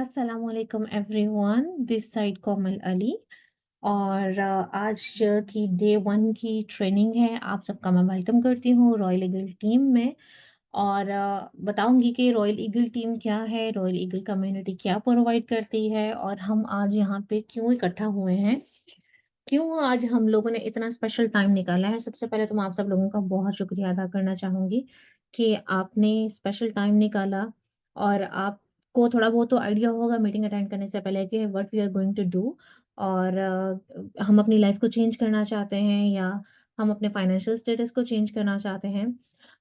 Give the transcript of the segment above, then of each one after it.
अस्सलामुअलैकुम everyone, this side कोमल अली। और आज की डे वन की ट्रेनिंग है। आप सबका मैं वेलकम करती हूँ रॉयल ईगल टीम में। और बताऊंगी कि रॉयल ईगल टीम क्या है, रॉयल ईगल कम्युनिटी क्या प्रोवाइड करती है, और हम आज यहाँ पे क्यों इकट्ठा हुए हैं, क्यों आज हम लोगों ने इतना स्पेशल टाइम निकाला है। सबसे पहले तो मैं आप सब लोगों का बहुत शुक्रिया अदा करना चाहूँगी कि आपने स्पेशल टाइम निकाला, और आपको थोड़ा बहुत तो आइडिया होगा मीटिंग अटेंड करने से पहले कि what we are going to do. और हम अपनी लाइफ को चेंज करना चाहते हैं, या हम अपने फाइनेंशियल स्टेटस को चेंज करना चाहते हैं।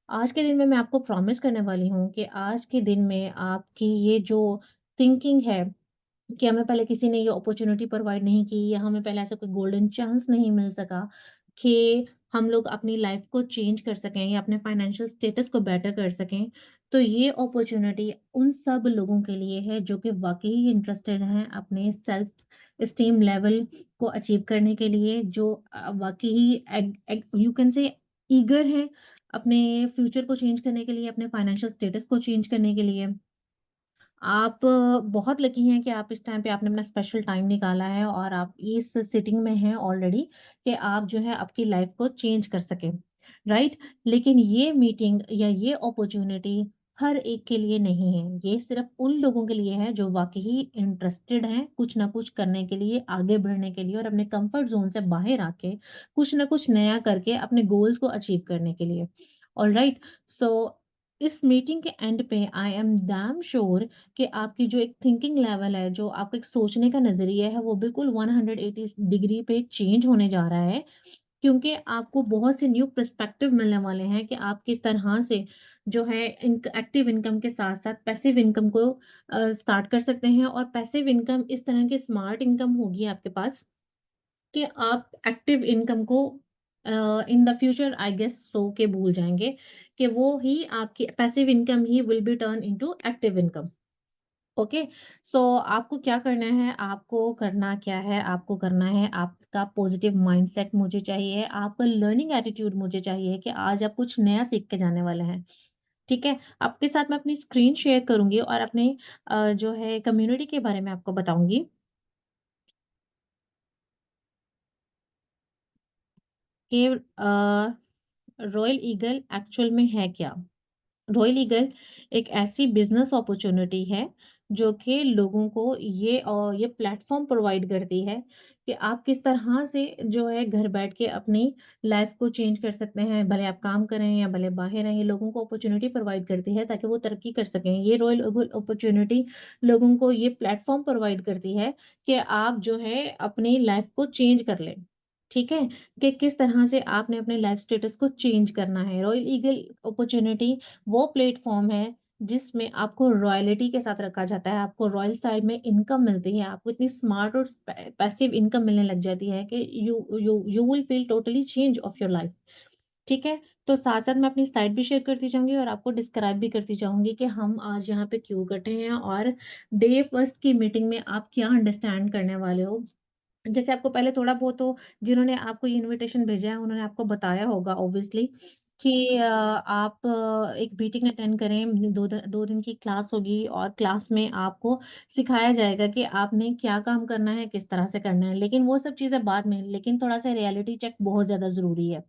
आज के दिन में मैं आपको प्रॉमिस करने वाली हूँ कि आज के दिन में आपकी ये जो थिंकिंग है कि हमें पहले किसी ने ये अपॉर्च्युनिटी प्रोवाइड नहीं की, या हमें पहले ऐसा कोई गोल्डन चांस नहीं मिल सका कि हम लोग अपनी लाइफ को चेंज कर सकें या अपने फाइनेंशियल स्टेटस को बेटर कर सकें। तो ये अपॉर्च्युनिटी उन सब लोगों के लिए है जो कि वाक़ई इंटरेस्टेड हैं अपने सेल्फ एस्टीम लेवल को अचीव करने के लिए, जो वाक़ई एग एग यू कैन से ईगर हैं अपने फ्यूचर को चेंज करने के लिए, अपने फाइनेंशियल स्टेटस को चेंज करने के लिए। आप बहुत लकी हैं कि आप इस टाइम पे आपने अपना स्पेशल टाइम निकाला है, और आप इस सिटिंग में हैं ऑलरेडी कि आप जो है आपकी लाइफ को चेंज कर सकें, राइट? लेकिन ये मीटिंग या ये अपॉर्च्युनिटी हर एक के लिए नहीं है। ये सिर्फ़ उन लोगों के लिए है जो वाक़ई इंटरेस्टेड हैं कुछ ना कुछ करने के लिए, आगे बढ़ने के लिए, और अपने कम्फर्ट ज़ोन से बाहर आके कुछ ना कुछ नया करके अपने गोल्स को अचीव करने के लिए। ऑलराइट? सो इस मीटिंग के एंड पे आई एम डैम श्योर कि आपकी जो एक थिंकिंग लेवल है, जो आपका एक सोचने का नज़रिया है, वो बिल्कुल 180 डिग्री पे चेंज होने जा रहा है। क्योंकि आपको बहुत से न्यू पर्सपेक्टिव मिलने वाले हैं कि आप किस तरह से जो है एक्टिव इनकम के साथ-साथ पैसिव इनकम को स्टार्ट कर सकते हैं, और पैसिव इनकम इस तरह की स्मार्ट इनकम होगी आपके पास कि आप एक्टिव इनकम को in the future I guess so के भूल जाएँगे कि वो ही आपकी पैसिव इनकम ही will be turn into active income. Okay. So आपको क्या करना है, आपको करना क्या है, आपको करना है आपका पॉजिटिव माइंडसेट मुझे चाहिए, आपका लर्निंग एटीट्यूड मुझे चाहिए कि आज आप कुछ नया सीख के जाने वाले हैं। ठीक है? आपके साथ मैं अपनी स्क्रीन शेयर करूँगी और अपने जो है कम्युनिटी के बारे में आपको बताऊँगी कि रॉयल ईगल एक्चुअल में है क्या? रॉयल ईगल एक ऐसी बिज़नेस अपॉर्च्युनिटी है, जो कि लोगों को ये प्लेटफ़ॉर्म प्रोवाइड करती है कि आप किस तरह से जो है घर बैठ के अपनी लाइफ़ को चेंज कर सकते हैं। भले आप काम करें या भले बाहर हैं, ये लोगों को अपॉर्च्युनिटी प्रोवाइड करती है ताकि वो तरक्की कर सकें। ये रॉयल ईगल अपॉर्च्युनिटी लोगों को ये प्लेटफ़ॉर्म प्रोवाइड करती है कि आप जो है अपनी लाइफ़ को चेंज कर लें। ठीक है? कि किस तरह से आपने अपने लाइफ़ स्टेटस को चेंज करना है। रॉयल ईगल अपॉर्च्युनिटी वो प्लेटफ़ॉर्म है जिसमें आपको रॉयल्टी के साथ रखा जाता है, आपको रॉयल स्टाइल में इनकम मिलती है, आपको इतनी स्मार्ट और पैसिव इनकम मिलने लग जाती है कि you will feel totally change of your life. ठीक है? तो साथ-साथ मैं अपनी स्लाइड भी शेयर करती जाऊँगी और आपको डिस्क्राइब भी करती जाऊँगी कि हम आज यहाँ पे क्यों इकट्ठे हैं, और डे फर्स्ट की मीटिंग में आप क्या अंडरस्टैंड करने वाले हो। जैसे आपको पहले थोड़ा बहुत तो जिन्होंने आपको ये इन्विटेशन भेजा है, उन्होंने आपको बताया होगा ऑब्वियसली कि आप एक मीटिंग अटेंड करें, 2 दिन की क्लास होगी, और क्लास में आपको सिखाया जाएगा कि आपने क्या काम करना है, किस तरह से करना है। लेकिन वो सब चीज़ें बाद में, लेकिन थोड़ा-सा रियलिटी चेक बहुत ज़्यादा ज़रूरी है।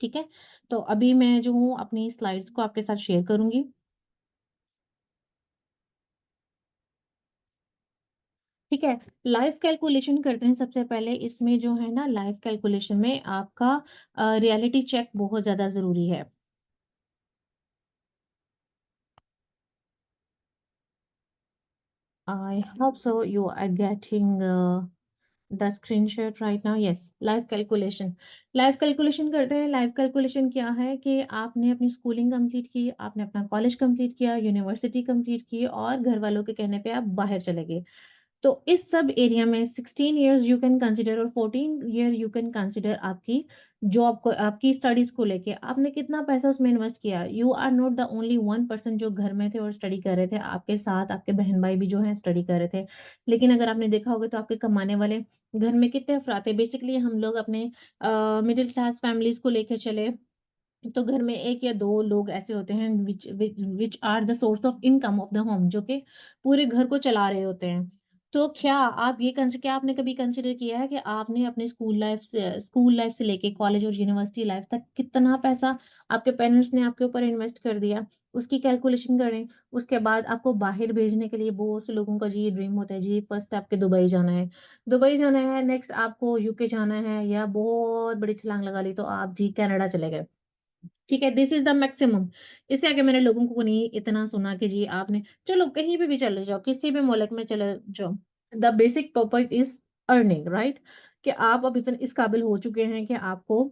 ठीक है? तो अभी मैं जो हूँ अपनी स्लाइड्स को आपके साथ शेयर करूँगी। ठीक है, लाइफ कैलकुलेशन करते हैं सबसे पहले। इसमें जो है ना, लाइफ कैलकुलेशन में आपका रियलिटी चेक बहुत ज़्यादा ज़रूरी है। I hope so you are getting the screenshot right now. Yes, life calculation. Life calculation करते हैं। लाइफ कैलकुलेशन क्या है कि आपने अपनी स्कूलिंग कंप्लीट की, आपने अपना कॉलेज कंप्लीट किया, यूनिवर्सिटी कंप्लीट की, और घर वालों के कहने पे आप बाहर चले गए। तो इस सब एरिया में 16 इयर्स यू कैन कंसीडर, और 14 ईयर यू कैन कंसीडर आपकी जॉब को, आपकी स्टडीज को लेके आपने कितना पैसा उसमें इन्वेस्ट किया। You are not the only one person जो घर में थे और स्टडी कर रहे थे, आपके साथ आपके बहन भाई भी जो हैं स्टडी कर रहे थे। लेकिन अगर आपने देखा होगा तो आपके कमाने वाले घर में कितने अफराद थे। बेसिकली हम लोग अपने मिडिल क्लास फैमिलीज को लेके चले, तो घर में 1 या 2 लोग ऐसे होते हैं which are the source of income of the home, जो कि पूरे घर को चला रहे होते हैं। तो क्या आपने कभी कंसिडर किया है कि आपने अपनी स्कूल लाइफ से लेके कॉलेज और यूनिवर्सिटी लाइफ तक कितना पैसा आपके पेरेंट्स ने आपके ऊपर इन्वेस्ट कर दिया? उसकी कैलकुलेशन करें। उसके बाद आपको बाहर भेजने के लिए बहुत से लोगों का जी ये ड्रीम होता है, जी फर्स्ट आपके दुबई जाना है। दुबई जाना है, नेक्स्ट आपको यूके जाना है, या बहुत बड़ी छलांग लगा ली तो आप जी कनाडा चले गए। ठीक है, दिस इज़ द मैक्सिमम। इससे आगे मैंने लोगों को नहीं इतना सुना कि जी आपने चलो कहीं पे भी चले जाओ, किसी भी मुल्क में चले जाओ। The basic purpose is earning, right? कि आप अब इतने इस काबिल हो चुके हैं कि आपको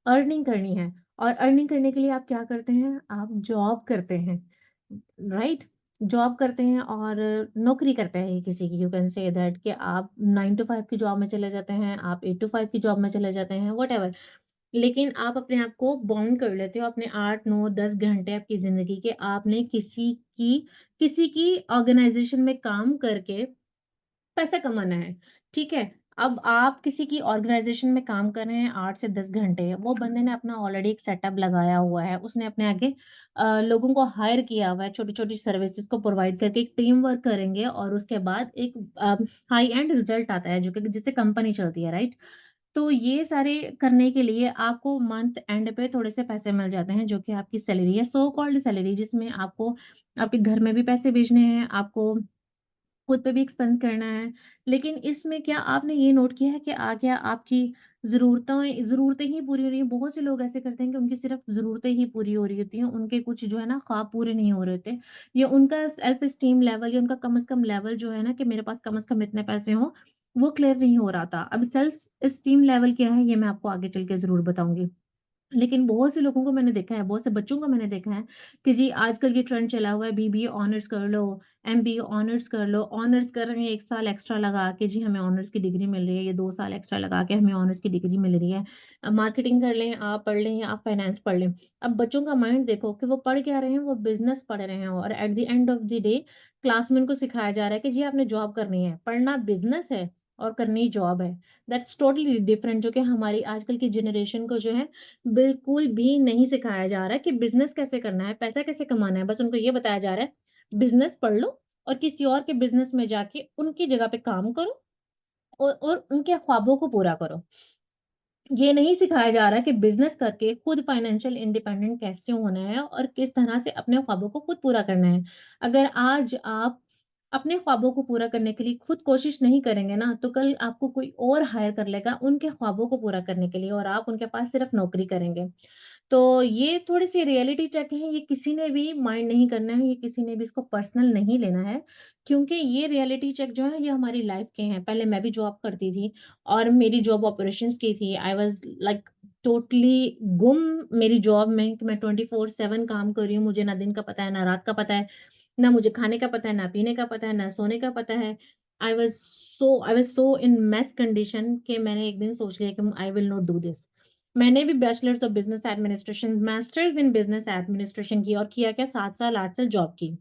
अर्निंग करनी है, और अर्निंग करने के लिए आप क्या करते हैं? आप जॉब करते हैं, राइट? जॉब करते हैं और नौकरी करते हैं किसी की, यू कैन से दैट कि आप 9 टू 5 की जॉब में चले जाते हैं, आप 8 टू 5 की जॉब में चले जाते हैं, व्हाटएवर। लेकिन आप अपने आप को बाउंड कर लेते हो अपने 8, 9, 10 घंटे आपकी ज़िंदगी के, आपने किसी की ऑर्गनाइज़ेशन में काम करके पैसा कमाना है, ठीक है? अब आप किसी की ऑर्गनाइज़ेशन में काम कर रहे हैं 8 से 10 घंटे, वो बंदे ने अपना ऑलरेडी एक सेटअप लगाया हुआ है, उसने अपने आगे लोगों को हायर किया हुआ है, छोटी-छोटी सर्विसेज़ को प्रोवाइड करके एक टीम वर्क करेंगे, और उसके बाद एक हाई एंड रिज़ल्ट आता है जो कि जिससे कंपनी चलती है, राइट? तो ये सारे करने के लिए आपको मंथ एंड पे थोड़े से पैसे मिल जाते हैं, जो कि आपकी सैलरी है, सो कॉल्ड सैलरी, जिसमें आपको आपके घर में भी पैसे भेजने हैं, आपको खुद पे भी एक्सपेंस करना है। लेकिन इसमें क्या आपने ये नोट किया है कि क्या आपकी ज़रूरतें ही पूरी हो रही हैं? बहुत से लोग ऐसे करते हैं कि उनकी सिर्फ़ ज़रूरतें ही पूरी हो रही होती हैं, उनके कुछ जो है ना ख़्वाब पूरे नहीं हो रहे होते, या उनका सेल्फ़ एस्टीम लेवल, या उनका कम से कम लेवल जो है ना कि मेरे पास कम से कम इतने पैसे हों, वो क्लियर नहीं हो रहा था। अब सेल्फ़ एस्टीम लेवल क्या है, ये मैं आपको आगे चल के ज़रूर बताऊँगी। लेकिन बहुत से लोगों को मैंने देखा है, बहुत से बच्चों को मैंने देखा है कि जी आजकल ये ट्रेंड चला हुआ है, बीबीए ऑनर्स कर लो, एमबीए ऑनर्स कर लो, ऑनर्स कर रहे हैं 1 साल एक्स्ट्रा लगा के, जी हमें ऑनर्स की डिग्री मिल रही है, ये 2 साल एक्स्ट्रा लगा के हमें ऑनर्स की डिग्री मिल रही है। मार्केटिंग कर लें, आप पढ़ लें, या आप फाइनेंस पढ़ लें। अब बच्चों का माइंड देखो कि वो पढ़ क्या रहे हैं, वो बिज़नेस पढ़ रहे हैं, और at the end of the day class में उनको सिखाया जा रहा है कि जी आपने जॉब करनी है, पढ़ना बिज़नेस है और करनी जॉब है। दैट्स टोटली डिफरेंट, जो कि हमारी आजकल की जनरेशन को जो है बिल्कुल भी नहीं सिखाया जा रहा है कि बिज़नेस कैसे करना है, पैसा कैसे कमाना है। बस उनको ये बताया जा रहा है, बिज़नेस पढ़ लो और किसी और के बिज़नेस में जाके उनकी जगह पे काम करो, और उनके ख्वाबों को पूरा करो। ये नहीं सिखाया जा रहा कि बिज़नेस करके खुद फाइनेंशियल इंडिपेंडेंट कैसे होना है और किस तरह से अपने ख्वाबों को खुद पूरा करना है। अगर आज आप अपने ख्वाबों को पूरा करने के लिए खुद कोशिश नहीं करेंगे ना, तो कल आपको कोई और हायर कर लेगा उनके ख्वाबों को पूरा करने के लिए, और आप उनके पास सिर्फ़ नौकरी करेंगे। तो ये थोड़ी-सी रियलिटी चेक है, ये किसी ने भी माइंड नहीं करना है, ये किसी ने भी इसको पर्सनल नहीं लेना है, क्योंकि ये रियलिटी चेक जो है ये हमारी लाइफ़ के हैं। पहले मैं भी जॉब करती थी, और मेरी जॉब ऑपरेशंस की थी। आई वाज़ लाइक टोटली गुम मेरी जॉब में, कि मैं 24/7 काम कर रही हूँ, मुझे ना दिन का पता है, ना रात का पता है, ना मुझे खाने का पता है, ना पीने का पता है, ना सोने का पता है। I was so in mess condition कि मैंने एक दिन सोच लिया कि I will not do this. मैंने भी bachelors of business administration, masters in business administration की, और किया क्या 7 साल 8 साल जॉब की।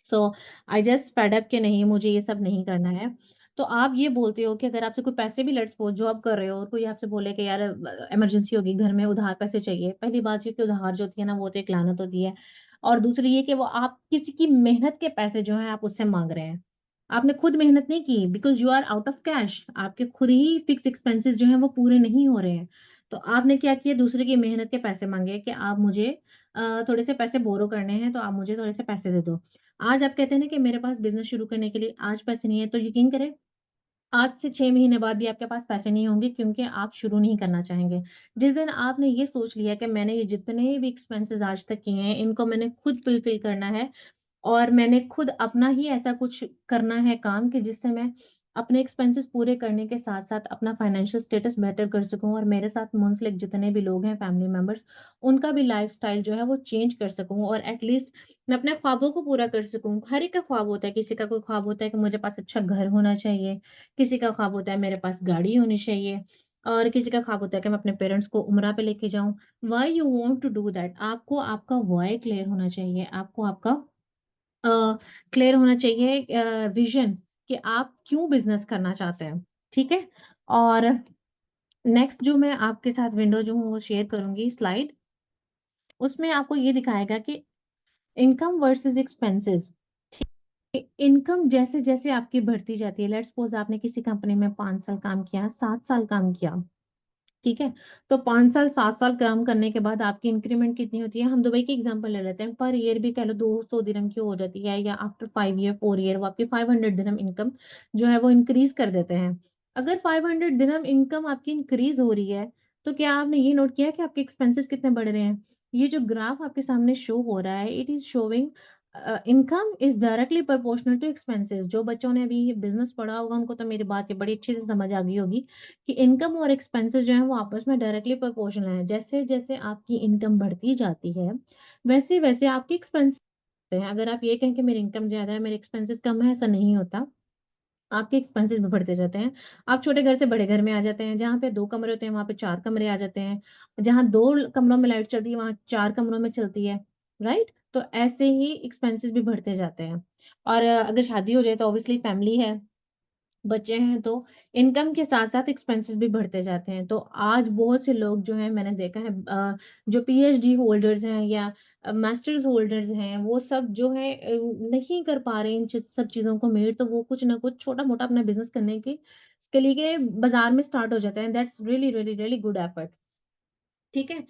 सो आई जस्ट फेड अप कि नहीं, मुझे ये सब नहीं करना है। तो आप ये बोलते हो कि अगर आपसे कोई पैसे भी, लेट्स सपोज़ जॉब कर रहे हो, और कोई आपसे बोले कि यार इमरजेंसी होगी, घर में उधार पैसे चाहिए। पहली बात ये कि उधार जो होती है ना, वो तो एक लानत होती है। और दूसरी ये कि वो आप किसी की मेहनत के पैसे जो हैं आप उससे माँग रहे हैं। आपने खुद मेहनत नहीं की, because you are out of cash. आपके खुद ही फिक्स्ड एक्सपेंसेस जो हैं वो पूरे नहीं हो रहे हैं। तो आपने क्या किया, दूसरे की मेहनत के पैसे माँगे कि आप मुझे थोड़े से पैसे बोरो करने हैं, तो आप मुझे थोड़े से पैसे दे दो। आज आप कहते हैं ना कि मेरे पास बिज़नेस शुरू करने के लिए आज पैसे नहीं है, तो यकीन करें, आज से 6 महीने बाद भी आपके पास पैसे नहीं होंगे, क्योंकि आप शुरू नहीं करना चाहेंगे। जिस दिन आपने ये सोच लिया कि मैंने ये जितने भी एक्सपेंसेस आज तक किए हैं, इनको मैंने खुद फुलफ़िल करना है, और मैंने खुद अपना ही ऐसा कुछ करना है काम कि जिससे मैं अपने एक्सपेंसेस पूरे करने के साथ-साथ अपना फाइनेंशियल स्टेटस बेहतर कर सकूँ, और मेरे साथ मुंसलिक जितने भी लोग हैं, फैमिली मेंबर्स, उनका भी लाइफ़स्टाइल जो है वो चेंज कर सकूँ, और एट लीस्ट मैं अपने ख्वाबों को पूरा कर सकूँ। हर एक का ख्वाब होता है, किसी का कोई ख्वाब होता है कि मुझे पास अच्छा घर होना चाहिए, किसी का ख्वाब होता है मेरे पास गाड़ी होनी चाहिए, और किसी का ख्वाब होता है कि मैं अपने पेरेंट्स को उम्रा पे लेके जाऊँ। Why you want to do that? आपको आपका व्हाय क्लियर होना चाहिए। आपको आपका अ, क्लियर होना चाहिए विज़न, कि आप क्यों बिज़नेस करना चाहते हैं, ठीक है? और नेक्स्ट जो मैं आपके साथ विंडो जो हूँ वो शेयर करूँगी स्लाइड। उसमें आपको ये दिखाएगा कि इनकम वर्सेस एक्सपेंसेस। इनकम जैसे-जैसे आपकी बढ़ती जाती है, लेट्स सपोज़ आपने किसी कंपनी में 5 साल काम किया, 7 साल काम किया, ठीक है? तो 5 साल, 7 साल काम करने के बाद आपकी इंक्रीमेंट कितनी होती है? हम दुबई की एग्ज़ाम्पल ले लेते हैं। पर ईयर भी कह लो 200 दिरहम की हो जाती है, या आफ्टर 5 ईयर, 4 ईयर वो आपकी 500 दिरहम इनकम जो है वो इंक्रीज़ कर देते हैं। अगर 500 दिरहम इनकम आपकी इंक्रीज़ हो रही है, तो क्या आपने ये नोट किया है कि आपके एक्सपेंसेस कितने बढ़ रहे हैं? ये जो ग्राफ आपके सामने शो हो रहा है, it is showing income is directly proportional to expenses. जो बच्चों ने अभी बिज़नेस पढ़ा होगा, उनको तो मेरी बात ये बड़ी अच्छे से समझ आ गई होगी कि इनकम और एक्सपेंसेस जो हैं वो आपस में डायरेक्टली प्रोपोर्शनल हैं। जैसे-जैसे आपकी इनकम बढ़ती जाती है, वैसे-वैसे आपके एक्सपेंसेस हैं। अगर आप ये कहें कि मेरी इनकम ज़्यादा है, मेरे एक्सपेंसेस कम है, ऐसा नहीं होता। आपके एक्सपेंसेस भी बढ़ते जाते हैं। आप छोटे घर से बड़े घर में आ जाते हैं, जहाँ पे 2 कमरे होते हैं, वहाँ पे 4 कमरे आ जाते हैं। जहाँ 2 कमरों में लाइट चलती है, वहाँ 4 कमरों में चलती है, राइट? तो ऐसे ही एक्सपेंसेस भी बढ़ते जाते हैं। और अगर शादी हो जाए तो ऑब्वियसली फैमिली है। बच्चे हैं तो इनकम के साथ-साथ एक्सपेंसेस भी बढ़ते जाते हैं। तो आज बहुत से लोग जो हैं मैंने देखा है जो पीएचडी होल्डर्स हैं या मास्टर्स होल्डर्स हैं, वो सब जो है नहीं कर पा रहे इन सब चीज़ों को मेट, तो वो कुछ ना कुछ छोटा-मोटा अपना बिज़नेस करने की इसके लिए के बाज़ार में स्टार्ट हो जाते हैं। That's really, really, really good effort. ठीक है?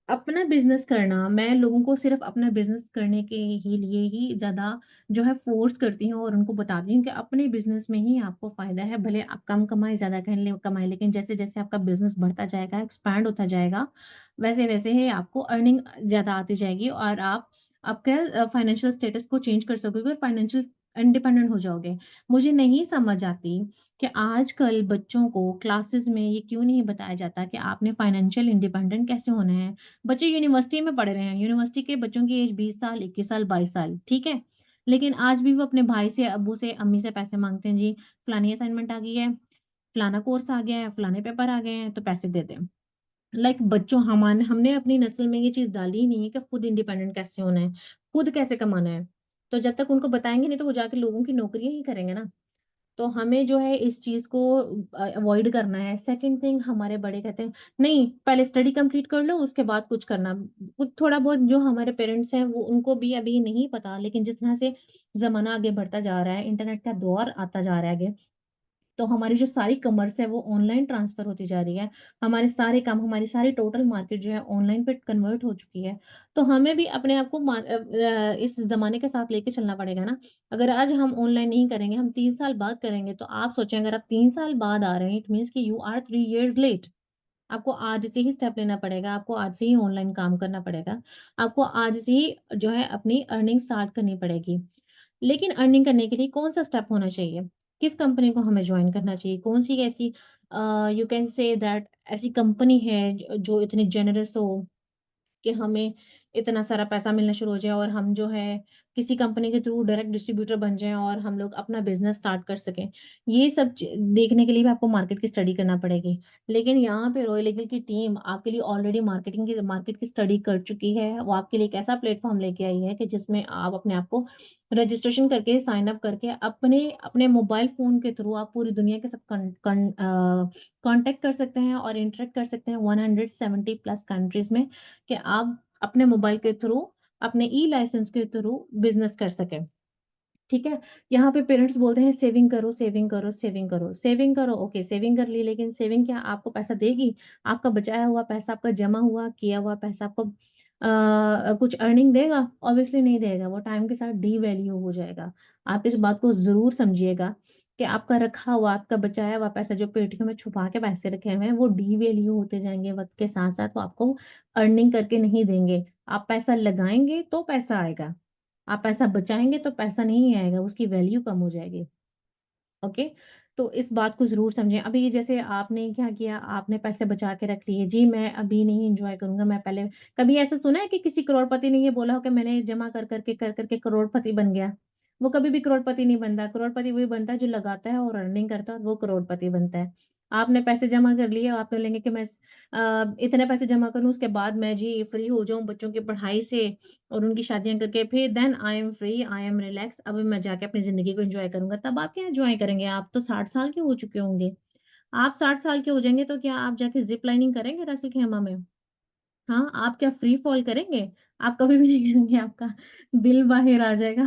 अपना बिज़नेस करना, मैं लोगों को सिर्फ़ अपना बिज़नेस करने के ही लिए ही ज़्यादा जो है फ़ोर्स करती हूँ और उनको बताती हूँ कि अपने बिज़नेस में ही आपको फ़ायदा है। भले आप कम कमाएँ, ज़्यादा कमाएँ, लेकिन जैसे-जैसे आपका बिज़नेस बढ़ता जाएगा, एक्सपैंड होता जाएगा, वैसे-वैसे ही आपको अर्निंग ज़्यादा आती जाएगी और आप आपका फाइनेंशियल स्टेटस को चेंज कर सकोगे और फाइनेंशियल इंडिपेंडेंट हो जाओगे। मुझे नहीं समझ आती कि आजकल बच्चों को क्लासेस में ये क्यों नहीं बताया जाता कि आपने फाइनेंशियल इंडिपेंडेंट कैसे होना है। बच्चे यूनिवर्सिटी में पढ़ रहे हैं, यूनिवर्सिटी के बच्चों की एज 20 साल, 21 साल, 22 साल, ठीक है? लेकिन आज भी वो अपने भाई से, अब्बू से, अम्मी से पैसे माँगते हैं, जी फलानी असाइनमेंट आ गई है, फलाना कोर्स आ गया है, फलाने पेपर आ गए हैं, तो पैसे दे दें। बच्चों हमने अपनी नस्ल में ये चीज़ डाली ही नहीं है कि खुद इंडिपेंडेंट कैसे होना है, खुद कैसे कमाना है। तो जब तक उनको बताएँगे नहीं, तो वो जाके लोगों की नौकरियाँ ही करेंगे ना। तो हमें जो है इस चीज़ को अवॉइड करना है। सेकंड थिंग, हमारे बड़े कहते हैं, "नहीं, पहले स्टडी कंप्लीट कर लो, उसके बाद कुछ करना।" कुछ थोड़ा बहुत जो हमारे पेरेंट्स हैं, वो उनको भी अभी नहीं पता, लेकिन जिस तरह से ज़माना आगे बढ़ता जा रहा है, इंटरनेट का दौर आता जा रहा है आगे, तो हमारी जो सारी कॉमर्स है वो ऑनलाइन ट्रांसफ़र होती जा रही है। हमारे सारे काम, हमारी सारी टोटल मार्केट जो है ऑनलाइन पे कन्वर्ट हो चुकी है। तो हमें भी अपने आप को इस ज़माने के साथ लेके चलना पड़ेगा ना। अगर आज हम ऑनलाइन नहीं करेंगे, हम 3 साल बाद करेंगे, तो आप सोचें, अगर आप 3 साल बाद आ रहे हैं, इट मीन्स कि यू आर 3 इयर्स लेट। आपको आज से ही स्टेप लेना पड़ेगा, आपको आज से ही ऑनलाइन काम करना पड़ेगा। आपको आज से ही जो है अपनी अर्निंग स्टार्ट करनी पड़ेगी। लेकिन अर्निंग करने के लिए कौन-सा स्टेप होना चाहिए? किस कंपनी को हमें जॉइन करना चाहिए? कौन-सी ऐसी यू कैन से दैट ऐसी कंपनी है जो इतनी जेनरस हो कि हमें इतना सारा पैसा मिलना शुरू हो जाए और हम जो है किसी कंपनी के थ्रू डायरेक्ट डिस्ट्रीब्यूटर बन जाएँ और हम लोग अपना बिज़नेस स्टार्ट कर सकें। ये सब देखने के लिए भी आपको मार्केट की स्टडी करना पड़ेगी। लेकिन यहाँ पे रॉयल लीगल की टीम आपके लिए ऑलरेडी मार्केट की स्टडी कर चुकी है। वो आपके लिए एक ऐसा प्लेटफ़ॉर्म लेके आई है कि जिसमें आप अपने आप को रजिस्ट्रेशन करके, साइन अप करके अपने अपने मोबाइल फ़ोन के थ्रू आप पूरी दुनिया के साथ कॉन्टैक्ट कर सकते हैं और इंटरैक्ट कर सकते हैं 170 प्लस कंट्रीज़ में, कि आप अपने मोबाइल के थ्रू, अपने ई-लाइसेंस के थ्रू बिज़नेस कर सकें, ठीक है? यहाँ पे पेरेंट्स बोलते हैं सेविंग करो, सेविंग करो, सेविंग करो। सेविंग करो, ओके, सेविंग कर ली, लेकिन सेविंग क्या आपको पैसा देगी? आपका बचाया हुआ पैसा, आपका जमा हुआ, किया हुआ पैसा आपको कुछ अर्निंग देगा? ऑब्वियसली नहीं देगा, वो टाइम के साथ डीवैल्यू हो जाएगा। आप इस बात को ज़रूर समझिएगा कि आपका रखा हुआ, आपका बचाया हुआ पैसा, जो पेटियों में छुपा के पैसे रखे हुए हैं, वो डीवैल्यू होते जाएँगे वक़्त के साथ-साथ, वो आपको अर्निंग करके नहीं देंगे। आप पैसा लगाएँगे तो पैसा आएगा। आप पैसा बचाएँगे तो पैसा नहीं आएगा, उसकी वैल्यू कम हो जाएगी। ओके? तो इस बात को ज़रूर समझें। अभी जैसे आपने क्या किया, आपने पैसे बचा के रख लिए, जी मैं अभी नहीं एन्जॉय करूँगा, मैं पहले कभी ऐसा सुना है कि किसी करोड़पति ने ये बोला हो कि मैंने जमा कर कर के करोड़पति बन गया? वो कभी भी करोड़पति नहीं बनता, करोड़पति वही बनता है जो लगाता है और अर्निंग करता है और वो करोड़पति बनता है। आपने पैसे जमा कर लिए, आप बोलेंगे कि मैं इतने पैसे जमा कर लूँ, उसके बाद मैं जी फ्री हो जाऊँ बच्चों की पढ़ाई से और उनकी शादियाँ करके, फिर then I am free, I am relax, अब मैं जाके अपनी ज़िंदगी को एन्जॉय करूँगा। तब आप क्या एन्जॉय करेंगे? आप तो 60 साल के हो चुके होंगे। आप 60 साल के हो जाएँगे तो क्या आप जाके ज़िप लाइनिंग करेंगे रस्सल खेमा में? हाँ, आप क्या फ्री फॉल करेंगे? आप कभी भी नहीं करेंगे, आपका दिल बाहर आ जाएगा।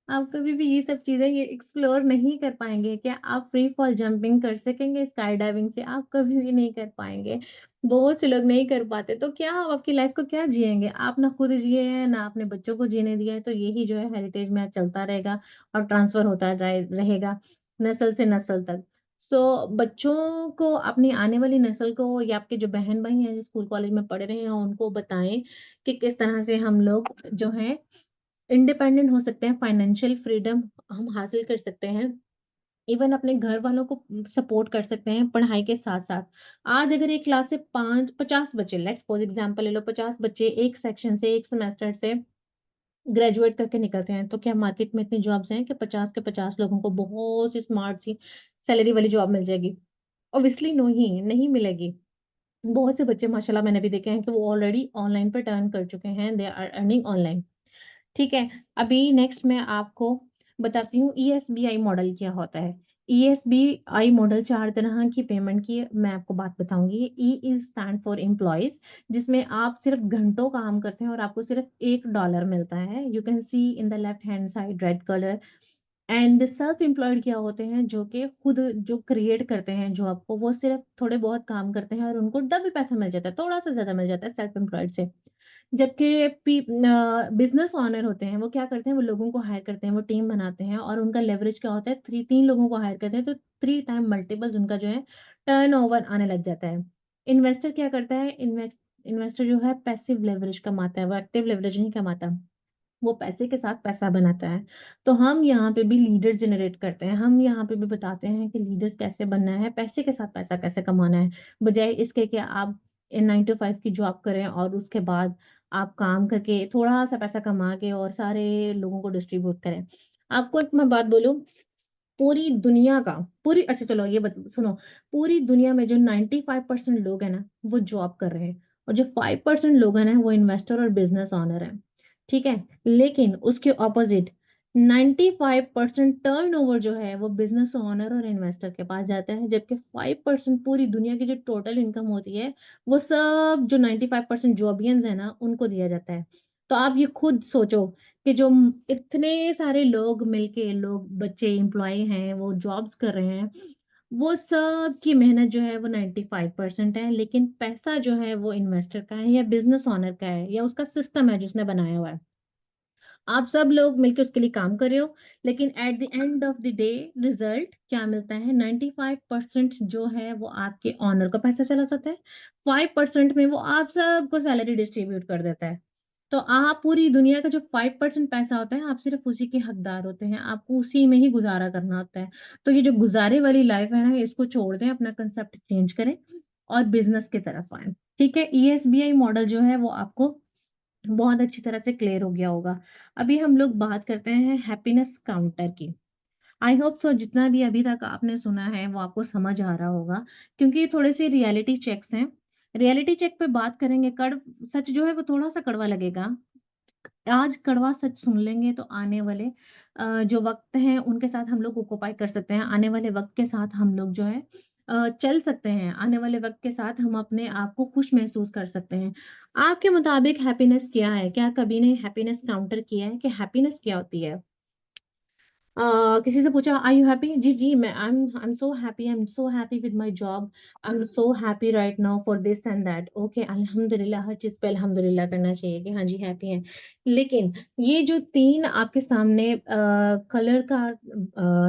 आप कभी भी ये सब चीज़ें ये एक्सप्लोर नहीं कर पाएँगे। क्या आप फ्री फॉल जंपिंग कर सकेंगे स्काई डाइविंग से? आप कभी भी नहीं कर पाएँगे। बहुत से लोग नहीं कर पाते, तो क्या आप आपकी लाइफ़ को क्या जिएँगे? आप ना खुद जिए हैं, ना अपने बच्चों को जीने दिया है, तो यही जो है हेरिटेज में चलता रहेगा और ट्रांसफ़र होता रहेगा नस्ल से नस्ल तक। सो बच्चों को अपनी आने वाली नस्ल को या आपके जो बहन-भाई हैं, जो स्कूल कॉलेज में पढ़ रहे हैं, उनको बताएँ कि किस तरह से हम लोग जो हैं इंडिपेंडेंट हो सकते हैं, फाइनेंशियल फ्रीडम हम हासिल कर सकते हैं। इवन अपने घर वालों को सपोर्ट कर सकते हैं पढ़ाई के साथ-साथ। आज अगर एक क्लास से 5 50 बच्चे लेट्स सपोज़ एग्ज़ाम्पल ले लो 50 बच्चे एक सेक्शन से, एक सेमेस्टर से ग्रेजुएट करके निकलते हैं, तो क्या मार्केट में इतनी जॉब्स हैं कि 50 के 50 लोगों को बहुत सी स्मार्ट सी सैलरी वाली जॉब मिल जाएगी? ऑब्वियसली नो ही नहीं मिलेगी। बहुत से बच्चे माशाल्लाह मैंने भी देखे हैं कि वो ऑलरेडी ऑनलाइन पे टर्न कर चुके हैं, दे आर अर्निंग ऑनलाइन। ठीक है, अभी नेक्स्ट मैं आपको बताती हूँ ईएसबीआई मॉडल क्या होता है। ईएसबीआई मॉडल 4 तरह की पेमेंट की मैं आपको बात बताऊँगी। E is stand for employees जिसमें आप सिर्फ़ घंटों काम करते हैं और आपको सिर्फ़ $1 मिलता है। You can see in the left hand side red colour and self employed क्या होते हैं जो कि खुद जो क्रिएट करते हैं जॉब को वो सिर्फ़ थोड़े बहुत काम करते हैं और उनको डबल पैसा मिल जाता है, थोड़ा-सा ज़्यादा मिल जाता है सेल्फ एम्प्लॉयड से। जबकि बिज़नेस ओनर होते हैं, वो क्या करते हैं, वो लोगों को हायर करते हैं, वो टीम बनाते हैं और उनका लेवरेज क्या होता है 3 लोगों को हायर करते हैं, तो 3 टाइम मल्टीपल्स उनका जो है टर्नओवर आने लग जाता है। इन्वेस्टर क्या करता है, इन्वेस्टर जो है पैसिव लेवरेज कमाता है, वो एक्टिव लेवरेज नहीं कमाता। वो पैसे के साथ पैसा बनाता है। तो हम यहाँ पे भी लीडर जनरेट करते हैं। हम यहाँ पे भी बताते हैं कि लीडर्स कैसे बनना है, पैसे के साथ पैसा कैसे कमाना है। बजाए इसके कि आप 9 टू 5 की जॉब करें और उसके बाद आप काम करके थोड़ा-सा पैसा कमा के और सारे लोगों को डिस्ट्रीब्यूट करें। आपको एक मैं बात बोलूँ पूरी दुनिया का पूरी अच्छा चलो ये सुनो, पूरी दुनिया में जो 95% लोग हैं ना, वो जॉब कर रहे हैं और जो 5% लोग हैं ना, वो इन्वेस्टर और बिज़नेस ओनर हैं, ठीक है? लेकिन उसके अपोज़िट 95% टर्नओवर जो है, वो बिज़नेस ओनर और इन्वेस्टर के पास जाता है, जबकि 5% पूरी दुनिया की जो टोटल इनकम होती है, वो सब जो 95% जॉबियंस हैं ना, उनको दिया जाता है। तो आप ये खुद सोचो कि जो इतने सारे लोग मिलके लोग बच्चे एम्प्लॉयी हैं, वो जॉब्स कर रहे हैं, वो सब की मेहनत जो है वो 95% है, लेकिन पैसा जो है वो इन्वेस्टर का है या बिज़नेस ओनर का है या उसका सिस्टम है जिसने बनाया हुआ है। आप सब लोग मिलके उसके लिए काम कर रहे हो, लेकिन at the end of the day result क्या मिलता है 95% जो है वो आपके ओनर का पैसा चला जाता है, 5% में वो आप सबको सैलरी डिस्ट्रीब्यूट कर देता है। तो आप पूरी दुनिया का जो 5% पैसा होता है, आप सिर्फ़ उसी के हकदार होते हैं, आपको उसी में ही गुज़ारा करना होता है। तो ये जो गुज़ारे वाली लाइफ़ है ना, इसको छोड़ दें, अपना कांसेप्ट चेंज करें और बिज़नेस की तरफ आएँ। ठीक है? ईएसबीआई मॉडल जो है वो आपको बहुत अच्छी तरह से क्लियर हो गया होगा। अभी हम लोग बात करते हैं हैप्पीनेस काउंटर की। आई होप सो जितना भी अभी तक आपने सुना है वो आपको समझ आ रहा होगा क्योंकि ये थोड़े से रियलिटी चेक्स हैं। रियलिटी चेक पे बात करेंगे सच जो है वो थोड़ा-सा कड़वा लगेगा। आज कड़वा सच सुन लेंगे तो आने वाले जो वक़्त हैं उनके साथ हम लोग ऑक्यूपाई कर सकते हैं। आने वाले वक़्त के साथ हम लोग जो है चल सकते हैं। आने वाले वक़्त के साथ हम अपने आप को खुश महसूस कर सकते हैं। आपके मुताबिक हैप्पीनेस क्या है? क्या कभी ने हैप्पीनेस काउंटर किया है कि हैप्पीनेस क्या होती है? किसी से पूछा आर यू हैप्पी? जी, जी, I am so happy with my job. I am so happy right now for this and that. Okay, अल्हम्दुलिल्लाह हर चीज़ पे अल्हम्दुलिल्लाह करना चाहिए कि हाँ जी, हैप्पी हैं। लेकिन ये जो 3 आपके सामने कलर का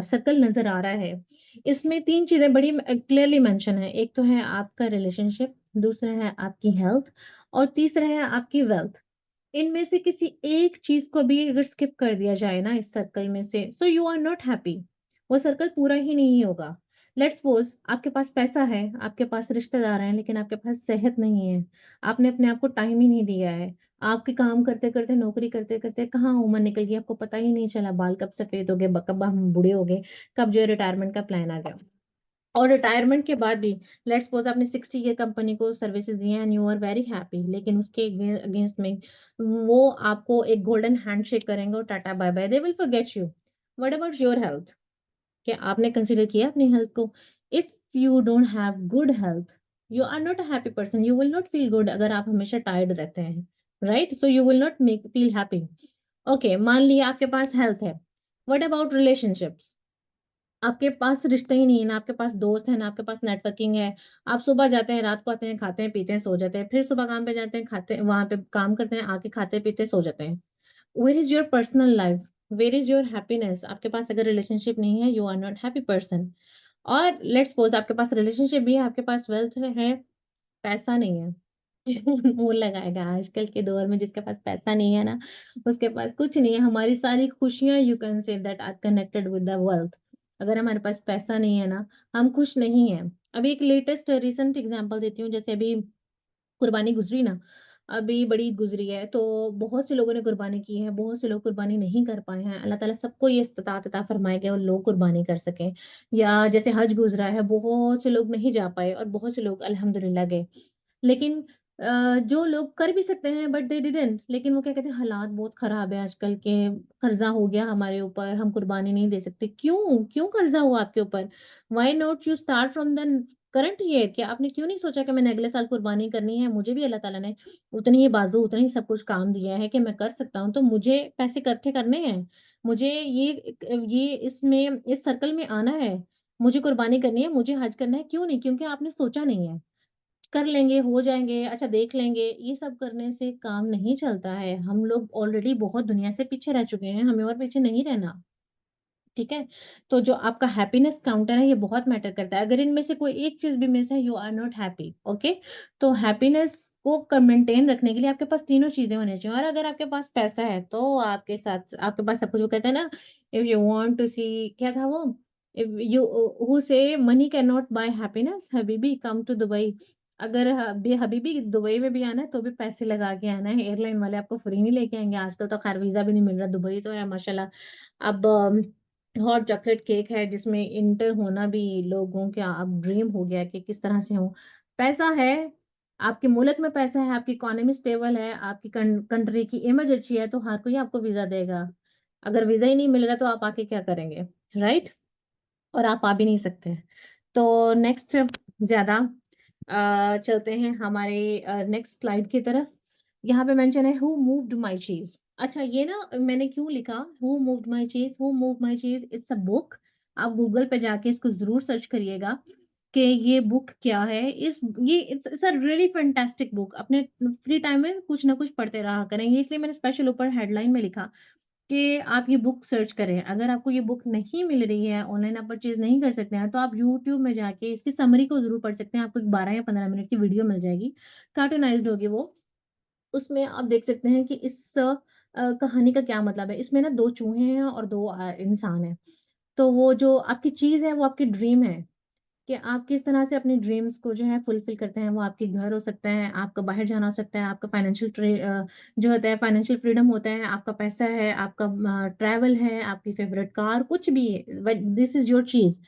सर्कल नज़र आ रहा है, इसमें 3 चीज़ें बड़ी क्लियरली मेंशन है। एक तो है आपका रिलेशनशिप, दूसरा है आपकी हेल्थ और तीसरा है आपकी वेल्थ। इनमें से किसी एक चीज़ को भी अगर स्किप कर दिया जाए ना इस सर्कल में से, so you are not happy. वो सर्कल पूरा ही नहीं होगा। लेट्स सपोज़ आपके पास पैसा है, आपके पास रिश्तेदार हैं, लेकिन आपके पास सेहत नहीं है। आपने अपने आप को टाइम ही नहीं दिया है। आपके काम करते-करते, नौकरी करते-करते कहाँ उम्र निकल गई, आपको पता ही नहीं चला बाल कब सफ़ेद हो गए, कब हम बूढ़े हो गए, कब जो है रिटायरमेंट का प्लान आ गया। और रिटायरमेंट के बाद भी लेट्स सपोज़ आपने 60 ईयर कंपनी को सर्विसेज़ दी हैं and you are very happy लेकिन उसके अगेंस्ट में वो आपको एक गोल्डन हैंडशेक करेंगे और tata bye bye, they will forget you. What about your health? क्या आपने कंसीडर किया अपनी हेल्थ को? If you don't have good health you are not a happy person, you will not feel good अगर आप हमेशा टायर्ड रहते हैं, right? So you will not make feel happy. Okay, मान लिया आपके पास हेल्थ है, व्हाट अबाउट रिलेशनशिप्स? आपके पास रिश्ते ही नहीं है, ना आपके पास दोस्त है, ना आपके पास नेटवर्किंग है। आप सुबह जाते हैं, रात को आते हैं, खाते हैं, पीते हैं, सो जाते हैं, फिर सुबह काम पे जाते हैं, खाते वहाँ पे काम करते हैं, आके खाते-पीते सो जाते हैं। Where is your personal life? Where is your happiness? आपके पास अगर रिलेशनशिप नहीं है, you are not happy person. और लेट्स सपोज़ आपके पास रिलेशनशिप भी है, आपके पास वेल्थ है, पैसा नहीं है। मुँह लगाएगा आजकल के दौर में जिसके पास पैसा नहीं है ना, उसके पास कुछ नहीं है। हमारी सारी खुशियाँ you can say that are connected with the wealth. अगर हमारे पास पैसा नहीं है ना, हम खुश नहीं हैं। अभी एक लेटेस्ट रिसेंट एग्ज़ाम्पल देती हूँ, जैसे अभी कुर्बानी गुज़री ना, अभी बड़ी गुज़री है, तो बहुत से लोगों ने कुर्बानी की है, बहुत से लोग कुर्बानी नहीं कर पाए हैं। अल्लाह ताला सबको ये इस्तिताअत अता फ़रमाए कि वो लोग कुर्बानी कर सकें। या जैसे हज गुज़रा है, बहुत से लोग नहीं जा पाए और बहुत से लोग अल्हम्दुलिल्लाह गए। लेकिन जो लोग कर भी सकते हैं बट दे डिडन्ट, लेकिन वो क्या कहते हैं, हालात बहुत ख़राब है आजकल के, कर्ज़ा हो गया हमारे ऊपर, हम कुर्बानी नहीं दे सकते। क्यों? क्यों कर्ज़ा हुआ आपके ऊपर? Why not you start from the current year, कि आपने क्यों नहीं सोचा कि मैंने अगले साल कुर्बानी करनी है, मुझे भी अल्लाह ताला ने उतनी ही बाज़ू, उतना ही सब कुछ काम दिया है कि मैं कर सकता हूँ, तो मुझे पैसे इकट्ठे करने हैं। मुझे ये इसमें इस सर्कल में आना है, मुझे कुर्बानी करनी है, मुझे हज करना है, क्यों नहीं? क्योंकि आपने सोचा नहीं है। कर लेंगे, हो जाएँगे, अच्छा देख लेंगे, ये सब करने से काम नहीं चलता है। हम लोग ऑलरेडी बहुत दुनिया से पीछे रह चुके हैं, हमें और पीछे नहीं रहना। ठीक है? तो जो आपका हैप्पीनेस काउंटर है, ये बहुत मैटर करता है। अगर इनमें से कोई एक चीज़ भी मिस है, you are not happy, okay? तो हैप्पीनेस को मेंटेन रखने के लिए आपके पास तीनों चीज़ें होनी चाहिए, और अगर आपके पास पैसा है, तो आपके साथ आपके पास सब कुछ, वो कहते हैं ना, if you want to see, क्या था वो? If you who say money can not buy happiness, हबीबी कम टू दुबई। अगर हबीबी दुबई में भी आना है, तो भी पैसे लगा के आना है, एयरलाइन वाले आपको फ्री नहीं लेके आएँगे। आजकल तो खैर वीज़ा भी नहीं मिल रहा, दुबई तो है माशाल्लाह। अब हॉट चॉकलेट केक है जिसमें इंटर होना भी लोगों का अब ड्रीम हो गया कि किस तरह से हो। पैसा है, आपके मुल्क में पैसा है, आपकी इकोनॉमी स्टेबल है, आपकी कंट्री की इमेज अच्छी है, तो हर कोई आपको वीज़ा देगा। अगर वीज़ा ही नहीं मिल रहा तो आप आके क्या करेंगे? राइट? और आप आ भी नहीं सकते। तो नेक्स्ट ज़्यादा चलते हैं हमारे नेक्स्ट स्लाइड की तरफ। यहाँ पे मेंशन है, हू मूव्ड माय चीज़। अच्छा, ये ना मैंने क्यों लिखा who moved my cheese, who moved my cheese, it's a book. आप गूगल पे जाके इसको ज़रूर सर्च करिएगा कि ये बुक क्या है। ये it's a really fantastic book. अपने फ्री टाइम में कुछ ना कुछ पढ़ते रहा करेंगे, इसलिए मैंने स्पेशल ऊपर हेडलाइन में लिखा कि आप ये बुक सर्च करें। अगर आपको ये बुक नहीं मिल रही है, ऑनलाइन आप परचेज़ नहीं कर सकते हैं, तो आप यूट्यूब में जाके इसकी समरी को ज़रूर पढ़ सकते हैं। आपको एक 12 या 15 मिनट की वीडियो मिल जाएगी, कार्टूनाइज़्ड होगी वो। उसमें आप देख सकते हैं कि इस कहानी का क्या मतलब है। इसमें ना 2 चूहे हैं और 2 इंसान हैं। तो वो जो आपकी चीज़ है, वो आपकी ड्रीम है। कि आप किस तरह से अपने ड्रीम्स को जो है फुलफिल करते हैं। वो आपके घर हो सकता है, आपका बाहर जाना हो सकता है, आपका जो होता है फाइनेंशियल फ्रीडम होता है, आपका पैसा है, आपका ट्रैवल है, आपकी फेवरेट कार, कुछ भी है, बट दिस इज़ योर चीज़।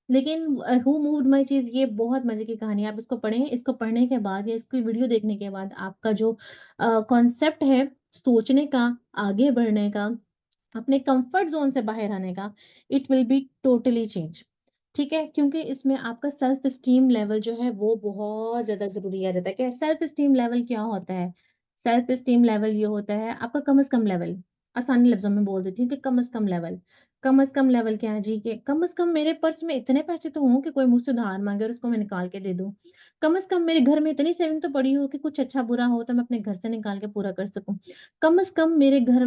लेकिन हू मूव्ड माय चीज़, ये बहुत मज़े की कहानी है। आप इसको पढ़ें, इसको पढ़ने के बाद या इसकी वीडियो देखने के बाद आपका जो कॉन्सेप्ट है सोचने का, आगे बढ़ने का, अपने कंफर्ट ज़ोन से बाहर आने का, it will be totally change. ठीक है? क्योंकि इसमें आपका सेल्फ एस्टीम लेवल जो है वो बहुत ज़्यादा ज़रूरी आ जाता है। कि सेल्फ एस्टीम लेवल क्या होता है? सेल्फ एस्टीम लेवल ये होता है आपका कम से कम लेवल। आसानी लफ्ज़ों में बोल देती हूँ कि कम से कम लेवल। कम से कम लेवल क्या है जी? कि कम से कम मेरे पर्स में इतने पैसे तो हों कि कोई मुझसे उधार माँगे और उसको मैं निकाल के दे दूँ। कम से कम मेरे घर में इतनी सेविंग तो पड़ी हो कि कुछ अच्छा-बुरा हो तो मैं अपने घर से निकाल के पूरा कर सकूँ। कम से कम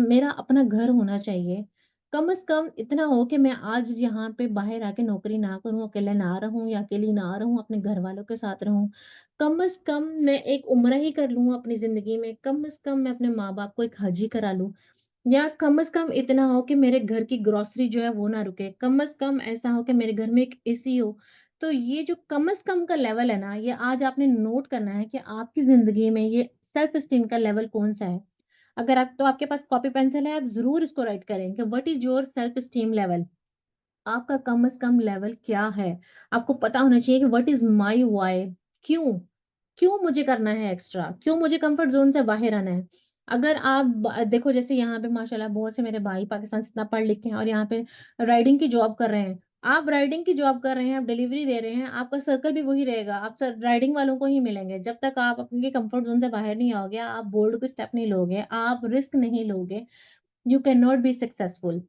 मेरा अपना घर होना चाहिए। कम से कम इतना हो कि मैं आज यहाँ पे बाहर आके नौकरी ना करूँ, अकेले ना रहूँ या अकेली ना रहूँ, अपने घरवालों के साथ रहूँ। कम से कम मैं एक उम्रा ही कर लूँ अपनी ज़िंदगी में, कम से कम मैं अपने माँ-बाप को एक हज ही करा लूँ। या कम से कम इतना हो कि मेरे घर की ग्रोसरी जो है वो ना रुके। कम से कम ऐसा हो कि मेरे घर में एक एसी हो। तो ये जो कम से कम का लेवल है ना, ये आज आपने नोट करना है कि आपकी ज़िंदगी में ये सेल्फ एस्टीम का लेवल कौन-सा है। अगर आपके पास कॉपी पेंसिल है, आप ज़रूर इसको राइट करें कि what is your self esteem level? आपका कम से कम लेवल क्या है? आपको पता होना चाहिए कि व्हाट इज़ माय व्हाय? क्यों? क्यों मुझे करना है एक्स्ट्रा? क्यों मुझे कम्फर्ट ज़ोन से बाहर आना है? अगर आप देखो, जैसे यहाँ पे माशाल्लाह बहुत से मेरे भाई पाकिस्तान से इतना पढ़ लिख के हैं और यहाँ पे राइडिंग की जॉब कर रहे हैं। आप राइडिंग की जॉब कर रहे हैं, आप डिलीवरी दे रहे हैं, आपका सर्कल भी वही रहेगा, आप स राइडिंग वालों को ही मिलेंगे। जब तक आप अपने कम्फर्ट ज़ोन से बाहर नहीं आओगे, आप बोल्ड कोई स्टेप नहीं लोगे, आप रिस्क नहीं लोगे, you can not be successful.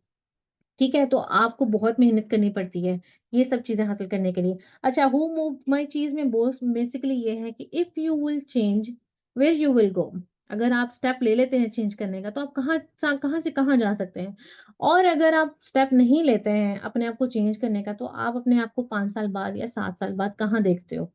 ठीक है? तो आपको बहुत मेहनत करनी पड़ती है, ये सब चीज़ें हासिल करने के लिए। अच्छा, हू मूव्ड माई चीज़ में बोस बेसिकली ये है कि if you will change, where you will go? अगर आप स्टेप ले लेते हैं चेंज करने का, तो आप कहाँ से कहाँ जा सकते हैं। और अगर आप स्टेप नहीं लेते हैं अपने आप को चेंज करने का, तो आप अपने आप को 5 साल बाद या 7 साल बाद कहाँ देखते हो?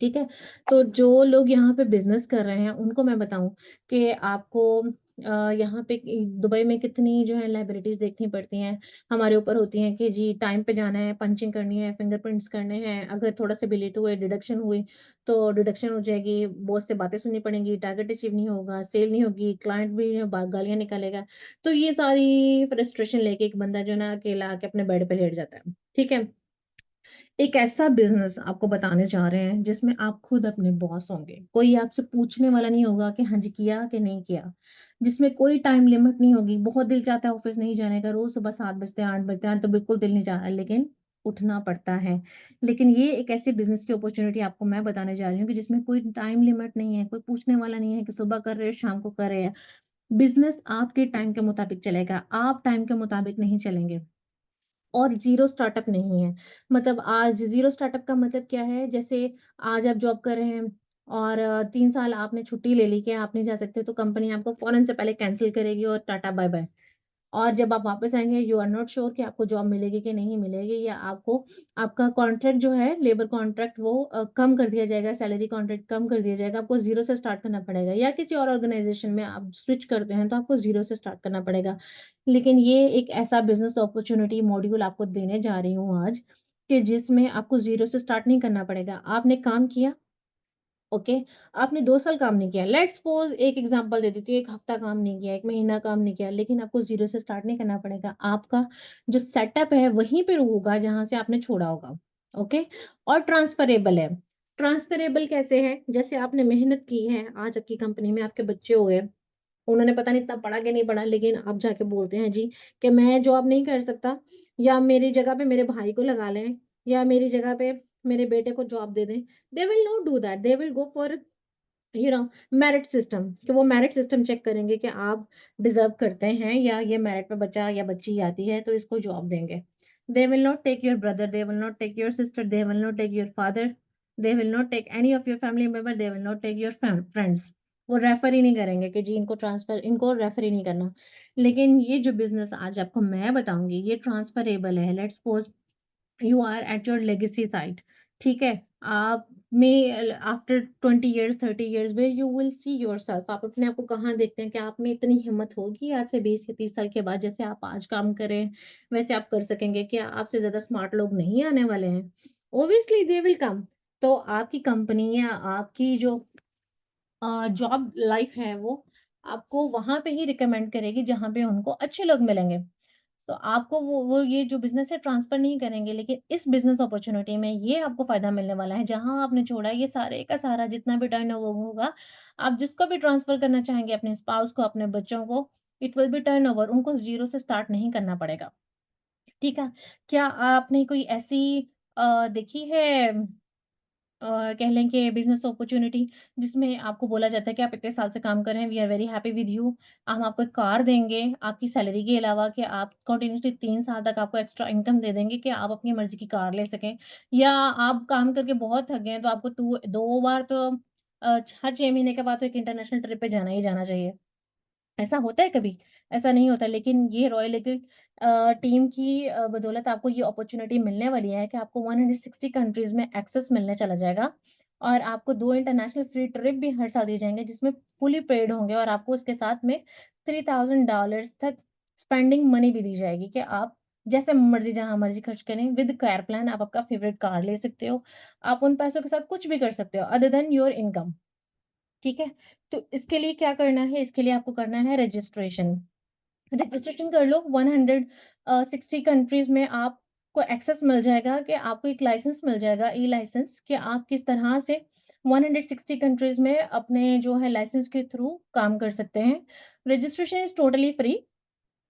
ठीक है? तो जो लोग यहाँ पे बिज़नेस कर रहे हैं, उनको मैं बताऊँ कि आपको यहाँ पे दुबई में कितनी जो है लायबिलिटीज़ देखनी पड़ती हैं। हमारे ऊपर होती हैं कि जी टाइम पे जाना है, पंचिंग करनी है, फिंगरप्रिंट्स करने हैं। अगर थोड़ा-सा भी लेट हुए, डिडक्शन हुई, तो डिडक्शन हो जाएगी, बॉस से बातें सुननी पड़ेंगी, टारगेट अचीव नहीं होगा, सेल नहीं होगी, क्लाइंट भी गालियाँ निकालेगा। तो ये सारी फ्रस्ट्रेशन लेके एक बंदा जो है ना अकेला आके अपने बेड पे लेट जाता है। ठीक है? एक ऐसा बिज़नेस आपको बताने जा रहे हैं जिसमें आप खुद अपने बॉस होंगे। कोई आपसे पूछने वाला नहीं होगा कि हाँ जी, किया कि नहीं किया। जिसमें कोई टाइम लिमिट नहीं होगी। बहुत दिल चाहता है ऑफ़िस नहीं जाने का, रोज़ सुबह 7 बजते हैं, 8 बजते हैं, तो बिल्कुल दिल नहीं चाह रहा है, लेकिन उठना पड़ता है। लेकिन ये एक ऐसी बिज़नेस की अपॉर्च्युनिटी आपको मैं बताने जा रही हूँ कि जिसमें कोई टाइम लिमिट नहीं है, कोई पूछने वाला नहीं है कि सुबह कर रहे हो, शाम को कर रहे हैं। बिज़नेस आपके टाइम के मुताबिक चलेगा, आप टाइम के मुताबिक नहीं चलेंगे। और ज़ीरो स्टार्टअप नहीं है। मतलब आज ज़ीरो स्टार्टअप का मतलब क्या है? जैसे आज आप जॉब कर रहे हैं और 3 साल आपने छुट्टी ले ली कि आप नहीं जा सकते, तो कंपनी आपको फ़ौरन से पहले कैंसल करेगी और टाटा बाय-बाय। और जब आप वापस आएँगे, यू आर नॉट श्योर कि आपको जॉब मिलेगी कि नहीं मिलेगी, या आपको आपका कॉन्ट्रैक्ट जो है, लेबर कॉन्ट्रैक्ट वो कम कर दिया जाएगा, सैलरी कॉन्ट्रैक्ट कम कर दिया जाएगा, आपको ज़ीरो से स्टार्ट करना पड़ेगा, या किसी और ऑर्गनाइज़ेशन में आप स्विच करते हैं, तो आपको ज़ीरो से स्टार्ट करना पड़ेगा। लेकिन ये एक ऐसा बिज़नेस अपॉर्च्युनिटी मॉड्यूल आपको देने जा रही हूँ आज, कि जिसमें आपको ज़ीरो से स्टार्ट नहीं करना पड़ेगा। आपने काम किया, ओके, आपने 2 साल काम नहीं किया। लेट्स सपोज़ एक एग्ज़ाम्पल दे देती हूँ, 1 हफ़्ता काम नहीं किया, 1 महीना काम नहीं किया, लेकिन आपको ज़ीरो से स्टार्ट नहीं करना पड़ेगा। आपका जो सेटअप है वहीं पे होगा जहाँ से आपने छोड़ा होगा, ओके? और ट्रांसफ़रेबल है। ट्रांसफ़रेबल कैसे है? जैसे आपने मेहनत की है, आज आपकी कंपनी में आपके बच्चे हो गए, उन्होंने पता नहीं इतना पढ़ा कि नहीं पढ़ा, लेकिन आप जाके बोलते हैं जी कि मैं जॉब नहीं कर सकता, या मेरी जगह पे मेरे भाई को लगा लें, या मेरी जगह पे मेरे बेटे को जॉब दे दें। दे will not do that, they will go for merit system, कि वो मेरिट सिस्टम चेक करेंगे कि आप डिजर्व करते हैं, या ये मेरिट पे बच्चा या बच्ची आती है तो इसको जॉब देंगे। They will not take your brother, they will not take your sister, they will not take your father, they will not take any of your family member, they will not take your friends. वो refer ही नहीं करेंगे कि जी इनको transfer, इनको refer ही नहीं करना। लेकिन ये जो बिजनेस आज आपको मैं बताऊंगी, ये ट्रांसफरेबल है। Let's suppose you are at your legacy site, ठीक है? आप में after 20 years, 30 years, where you will see yourself, आप अपने आप को कहाँ देखते हैं कि आप में इतनी हिम्मत होगी आज से 20 या 30 साल के बाद, जैसे आप आज काम कर रहे हैं, वैसे आप कर सकेंगे? क्या आपसे ज़्यादा स्मार्ट लोग नहीं आने वाले हैं? Obviously they will come. तो आपकी कंपनी या आपकी जो जॉब लाइफ है, वो आपको वहाँ पे ही रिकमेंड करेगी जहाँ पे उनको अच्छे लोग मिलेंगे। तो आपको वो ये जो बिज़नेस है ट्रांसफ़र नहीं करेंगे, लेकिन इस बिज़नेस अपॉर्च्युनिटी में ये आपको फ़ायदा मिलने वाला है, जहाँ आपने छोड़ा है ये सारे का सारा जितना भी टर्नओवर होगा, आप जिसको भी ट्रांसफ़र करना चाहेंगे, अपने स्पाउस को, अपने बच्चों को, इट विल बी टर्नओवर, उनको ज़ीरो से स्टार्ट नहीं करना पड़ेगा। ठीक है? क्या आपने कोई ऐसी देखी है, कह लें कि बिज़नेस अपॉर्च्युनिटी, जिसमें आपको बोला जाता है कि आप इतने साल से काम कर रहे हैं, we are very happy with you. हम आपको एक कार देंगे, आपकी सैलरी के अलावा, कि आप कंटिन्यूअसली 3 साल तक आपको एक्स्ट्रा इनकम दे देंगे कि आप अपनी मर्ज़ी की कार ले सकें। या आप काम करके बहुत थक गए हैं, तो आपको 2 बार तो हर 6 महीने के बाद तो एक इंटरनेशनल ट्रिप पे जाना ही जाना चाहिए। ऐसा होता है कभी? ऐसा नहीं होता, लेकिन ये रॉयल एथिल टीम की बदौलत आपको ये अपॉर्च्युनिटी मिलने वाली है कि आपको 160 कंट्रीज़ में एक्सेस मिलने चला जाएगा, और आपको 2 इंटरनेशनल फ्री ट्रिप भी हर साल दिए जाएँगे, जिसमें फुली पेड होंगे, और आपको उसके साथ में $3000 तक स्पेंडिंग मनी भी दी जाएगी कि आप जैसे मर्ज़ी, जहाँ मर्ज़ी खर्च करें। विद कार प्लान आप आपका फेवरेट कार ले सकते हो। आप उन पैसों के साथ कुछ भी कर सकते हो अदर देन योर इनकम। ठीक है? तो इसके लिए क्या करना है? इसके लिए आपको करना है रजिस्ट्रेशन। रजिस्ट्रेशन कर लो, 60 कंट्रीज़ में आपको एक्सेस मिल जाएगा, कि आपको एक लाइसेंस मिल जाएगा, ई-लाइसेंस, कि आप किस तरह से 160 कंट्रीज़ में अपने जो है लाइसेंस के थ्रू काम कर सकते हैं। Registration is totally free.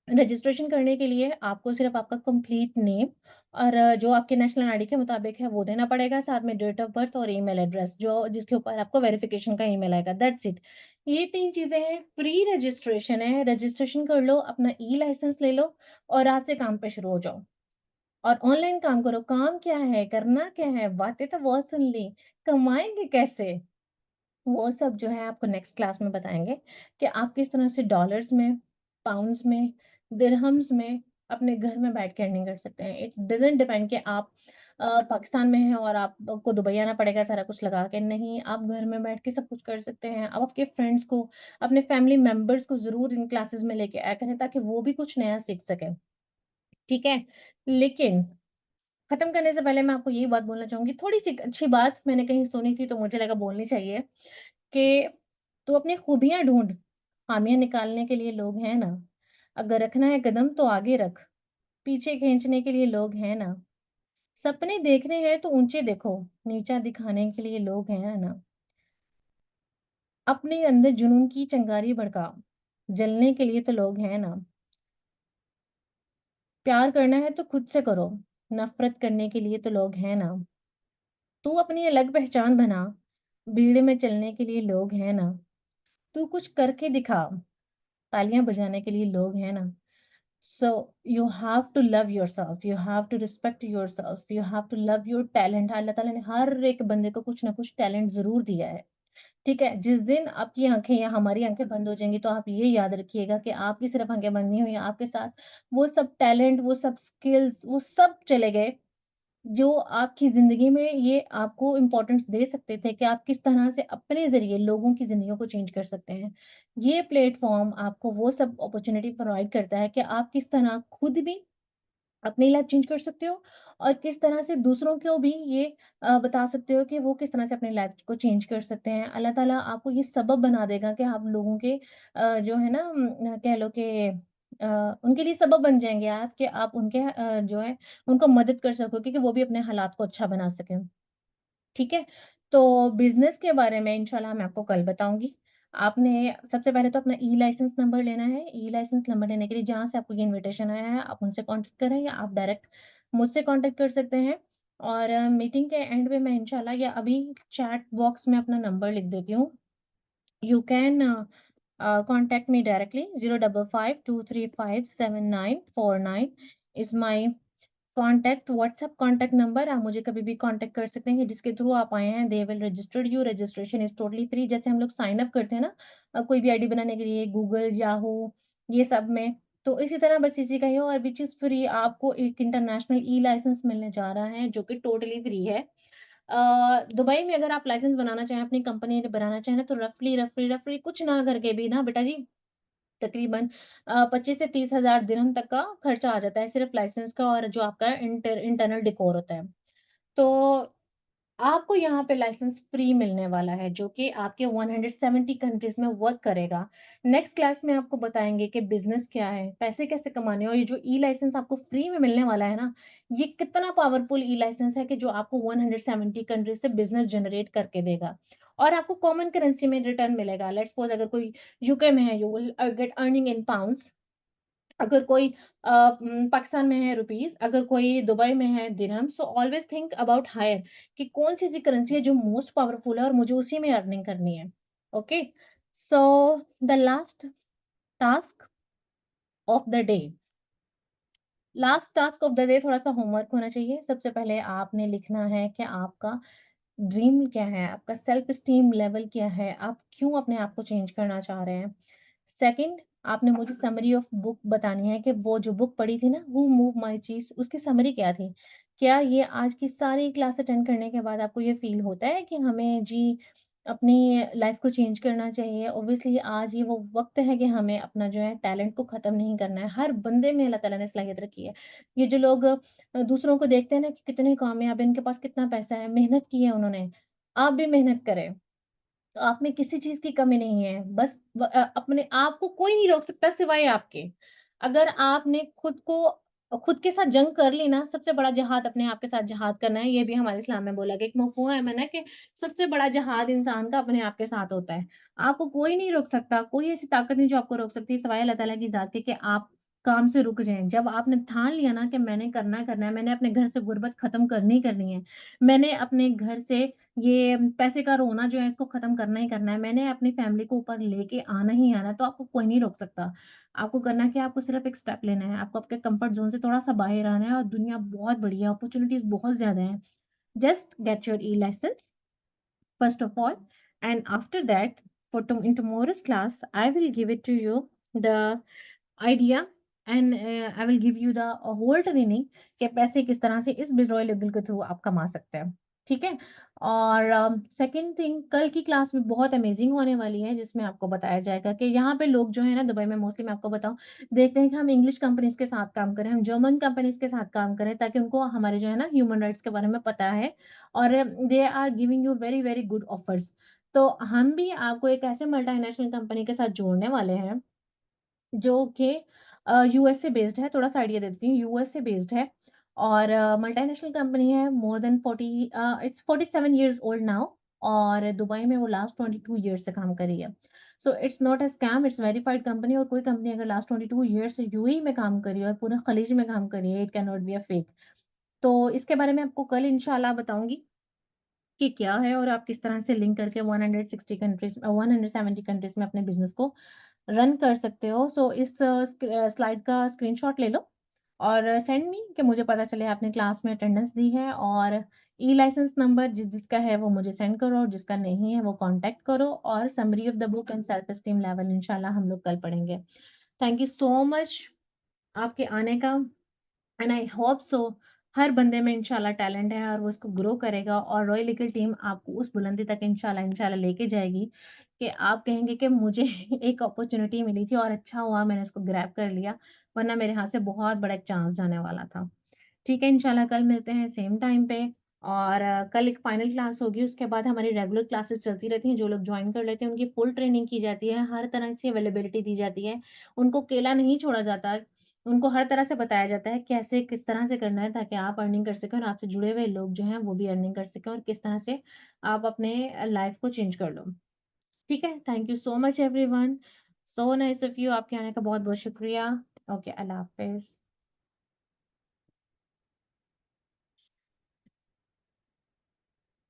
Registration करने के लिए आपको सिर्फ़ आपका कंप्लीट नेम और जो आपके नेशनल आईडी के मुताबिक है वो देना पड़ेगा, साथ में डेट ऑफ बर्थ और ईमेल एड्रेस जो जिसके ऊपर आपको वेरिफिकेशन का ईमेल आएगा, दैट्स इट। ये 3 चीज़ें हैं, फ्री रजिस्ट्रेशन है, रजिस्ट्रेशन कर लो, अपना ई-लाइसेंस ले लो और आज से काम पे शुरू हो जाओ। और ऑनलाइन काम करो, काम क्या है, करना क्या है, बातें तो बहुत सुन ली, कमाएँगे कैसे? वो सब जो है आपको नेक्स्ट क्लास में बताएँगे कि आप किस तरह से डॉलर्स में, पाउंड्स में, दिरहम्स में अपने घर में बैठ के अर्निंग कर सकते हैं। इट डज़न्ट डिपेंड कि आप पाकिस्तान में हैं और आपको दुबई आना पड़ेगा सारा कुछ लगा के, नहीं, आप घर में बैठ के सब कुछ कर सकते हैं। आप आपके फ्रेंड्स को, अपने फैमिली मेंबर्स को ज़रूर इन क्लासेस में लेके आया करें ताकि वो भी कुछ नया सीख सकें, ठीक है? लेकिन खत्म करने से पहले मैं आपको यही बात बोलना चाहूँगी, थोड़ी-सी एक अच्छी बात मैंने कहीं सुनी थी तो मुझे लगा बोलनी चाहिए कि तू अपनी खूबियाँ ढूँढ, ख़ामियाँ निकालने के लिए लोग हैं ना। अगर रखना है कदम तो आगे रख, पीछे खींचने के लिए लोग हैं ना। सपने देखने हैं तो ऊँचे देखो, नीचा दिखाने के लिए लोग हैं ना। अपने अंदर जुनून की चिंगारी भड़का, जलने के लिए तो लोग हैं ना। प्यार करना है तो खुद से करो, नफ़रत करने के लिए तो लोग हैं ना। तू अपनी अलग पहचान बना, भीड़ में चलने के लिए लोग हैं ना। तू कुछ करके दिखा, तालियाँ बजाने के लिए लोग हैं ना। So you have to love yourself, you have to respect yourself, you have to love your talent। अल्लाह ताला ने हर एक बंदे को कुछ ना कुछ टैलेंट ज़रूर दिया है, ठीक है? जिस दिन आपकी आँखें या हमारी आँखें बंद हो जाएँगी, तो आप ये याद रखिएगा कि आपकी सिर्फ़ आँखें बंद नहीं हुई, आपके साथ वो सब टैलेंट, वो सब स्किल्स, वो सब चले गए जो आपकी ज़िंदगी में ये आपको इम्पोर्टेंस दे सकते थे कि आप किस तरह से अपने ज़रिए लोगों की ज़िंदगियों को चेंज कर सकते हैं। ये प्लेटफ़ॉर्म आपको वो सब अपॉर्च्युनिटी प्रोवाइड करता है कि आप किस तरह खुद भी अपनी लाइफ़ चेंज कर सकते हो और किस तरह से दूसरों को भी ये बता सकते हो कि वो किस तरह से अपनी लाइफ़ को चेंज कर सकते हैं। अल्लाह ताला आपको ये सबब बना देगा कि आप लोगों के जो है ना कह लो कि उनके लिए सबब बन जाएँगे आप कि आप उनके जो है उनको मदद कर सकोगे कि वो भी अपने हालात को अच्छा बना सकें। ठीक है? तो बिज़नेस के बारे में इंशाल्लाह मैं आपको कल बताऊँगी। आपने सबसे पहले तो अपना ई-लाइसेंस नंबर लेना है। ई-लाइसेंस नंबर लेने के लिए जहाँ से आपको ये इन्विटेशन आया है, आप उनसे कॉन्टैक्ट करें या आप डायरेक्ट मुझसे कॉन्टैक्ट कर सकते हैं। और मीटिंग के एंड में मैं इंशाल्लाह या अभी चैट बॉक्स में अपना नंबर लिख देती हूँ। You can contact me directly 055-235-7949 is my WhatsApp contact number. आप मुझे कभी भी कॉन्टैक्ट कर सकते हैं जिसके थ्रू आप आए हैं। They will registered you, registration is totally free. जैसे हम लोग साइन अप करते हैं ना कोई भी आईडी बनाने के लिए गूगल याहू ये सब में, तो इसी तरह बस इसी का ही है और विच इज फ्री। आपको एक इंटरनेशनल ई लाइसेंस मिलने जा रहा है जो कि टोटली फ्री है। दुबई में अगर आप लाइसेंस बनाना चाहें, अपनी कंपनी बनाना चाहें ना, तो रफ़ली कुछ ना करके भी ना बेटा जी तकरीबन 25 से 30,000 दिरहम तक का खर्चा आ जाता है सिर्फ़ लाइसेंस का और जो आपका इंटरनल डेकोर होता है। तो आपको यहाँ पे लाइसेंस फ्री मिलने वाला है, जो कि आपके 170 कंट्रीज़ में वर्क करेगा। नेक्स्ट क्लास में आपको बताएँगे कि बिज़नेस क्या है, पैसे कैसे कमाने हैं और ये जो ई-लाइसेंस आपको फ्री में मिलने वाला है ना, ये कितना पावरफुल ई-लाइसेंस है कि जो आपको 170 कंट्रीज़ से बिज़नेस जनरेट करके देगा। और आपको कॉमन करेंसी में रिटर्न मिलेगा। लेट्स सपोज़ अगर कोई यूके में है, you will get earning in pounds. अगर कोई पाकिस्तान में है रुपीज़, अगर कोई दुबई में है दिरहम, so always think about higher कि कौन-सी ऐसी करेंसी है जो मोस्ट पावरफुल है और मुझे उसी में अर्निंग करनी है। Okay? So the last task of the day last task of the day थोड़ा-सा होमवर्क होना चाहिए। सबसे पहले आपने लिखना है कि आपका ड्रीम क्या है? आपका सेल्फ एस्टीम लेवल क्या है? आप क्यों अपने आप को चेंज करना चाह रहे हैं? सेकंड, आपने मुझे समरी ऑफ बुक बतानी है कि वो जो बुक पढ़ी थी ना, हू मूव माय चीज़, उसकी समरी क्या थी? क्या ये आज की सारी क्लास अटेंड करने के बाद आपको ये फ़ील होता है कि हमें जी अपनी लाइफ़ को चेंज करना चाहिए? ऑब्वियसली आज ये वो वक़्त है कि हमें अपना जो है टैलेंट को ख़त्म नहीं करना है। हर बंदे में अल्लाह ताला ने सलाहियत रखी है। ये जो लोग दूसरों को देखते हैं ना कि कितने कामयाब हैं, इनके पास कितना पैसा है, मेहनत की है उन्होंने। आप भी मेहनत करें। तो आप में किसी चीज़ की कमी नहीं है। बस अपने आप को कोई नहीं रोक सकता सिवाय आपके। अगर आपने खुद के साथ जंग कर ली ना, सबसे बड़ा जिहाद अपने आप के साथ जिहाद करना है। ये भी हमारे इस्लाम में बोला गया। एक मफ़हूम है मैंने कि सबसे बड़ा जिहाद इंसान का अपने आप के साथ होता है। आपको कोई नहीं रोक सकता, कोई ऐसी ताकत नहीं जो आपको रोक सकती है सिवाय अल्लाह ताला की ज़ात के कि आप काम से रुक जाएँ। जब आपने ठान लिया ना कि मैंने करना है, मैंने अपने घर से गुर्बत खत्म करनी ही करनी है। मैंने अपने घर से ये पैसे का रोना जो है इसको खत्म करना ही करना है। मैंने अपनी फैमिली को ऊपर लेके आना ही आना है, तो आपको कोई नहीं रोक सकता। आपको करना क्या है, आपको सिर्फ़ एक स्टेप लेना है। आपको आपके कम्फर्ट ज़ोन से थोड़ा-सा बाहर आना है और दुनिया बहुत बड़ी है, अपॉर्च्युनिटीज़ बहुत ज़्यादा हैं। Just get your e license first of all, and after that, in tomorrow's class I will give it to you the idea, and I will give you the whole training कि पैसे किस तरह से इस बिजरॉयल लीगल के थ्रू आप कमा सकते हैं। ठीक है? और सेकंड थिंग, कल की क्लास में बहुत अमेजिंग होने वाली है जिसमें आपको बताया जाएगा कि यहाँ पे लोग जो है ना दुबई में, मोस्टली मैं आपको बताऊँ, देखते हैं कि हम इंग्लिश कंपनीज़ के साथ काम करें, हम जर्मन कंपनीज़ के साथ काम करें ताकि उनको हमारे जो है ना ह्यूमन राइट्स के बारे में पता है, और they are giving you very, very good offers. तो हम भी आपको एक ऐसे मल्टीनेशनल कंपनी के साथ जोड़ने वाले हैं जो कि यूएसए बेस्ड है, थोड़ा-सा आइडिया दे देती हूँ, यूएसए बेस्ड है और मल्टीनेशनल कंपनी है, more than 40 it's 47 years old now, और दुबई में वो लास्ट 22 इयर्स से काम कर रही है। So it's not a scam, it's verified company, और कोई कंपनी अगर लास्ट 22 इयर्स से यूएई में काम कर रही है और पूरे खलीज में काम कर रही है, it can not be a fake. तो इसके बारे में आपको कल इंशाल्लाह बताऊँगी कि क्या है और आप किस तरह से लिंक करके 160 कंट्रीज़ 170 कंट्रीज़ में अपने बिज़नेस को रन कर सकते हो। सो इस स्लाइड का स्क्रीनशॉट ले लो और सेंड मी कि मुझे पता चले आपने क्लास में अटेंडेंस दी है, और ई-लाइसेंस नंबर जिसका है वो मुझे सेंड करो, और जिसका नहीं है वो कॉन्टैक्ट करो, और summary of the book and self esteem level इंशाल्लाह हम लोग कल पढ़ेंगे। थैंक यू सो मच आपके आने का, एंड आई होप सो हर बंदे में इंशाल्लाह टैलेंट है और वो इसको ग्रो करेगा, और रॉयल लीगल टीम आपको उस बुलंदी तक इंशाल्लाह इंशाल्लाह लेके जाएगी कि आप कहेंगे कि मुझे एक अपॉर्च्युनिटी मिली थी और अच्छा हुआ मैंने उसको ग्रैब कर लिया, वरना मेरे हाथ से बहुत बड़ा एक चांस जाने वाला था। ठीक है, इंशाल्लाह कल मिलते हैं सेम टाइम पे, और कल एक फाइनल क्लास होगी, उसके बाद हमारी रेगुलर क्लासेस चलती रहती हैं। जो लोग जॉइन कर लेते हैं उनकी फुल ट्रेनिंग की जाती है, हर तरह से अवेलेबिलिटी दी जाती है। उनको अकेला नहीं छोड़ा जाता, उनको हर तरह से बताया जाता है कैसे किस तरह से करना है ताकि आप अर्निंग कर सकें और आपसे जुड़े हुए लोग जो हैं वो भी अर्निंग कर सकें, और किस तरह से आप अपने लाइफ को चेंज कर लो। ठीक है? Thank you so much everyone. So nice of you, आपके आने का बहुत-बहुत शुक्रिया। ओके, अल्लाह हाफ़िज़।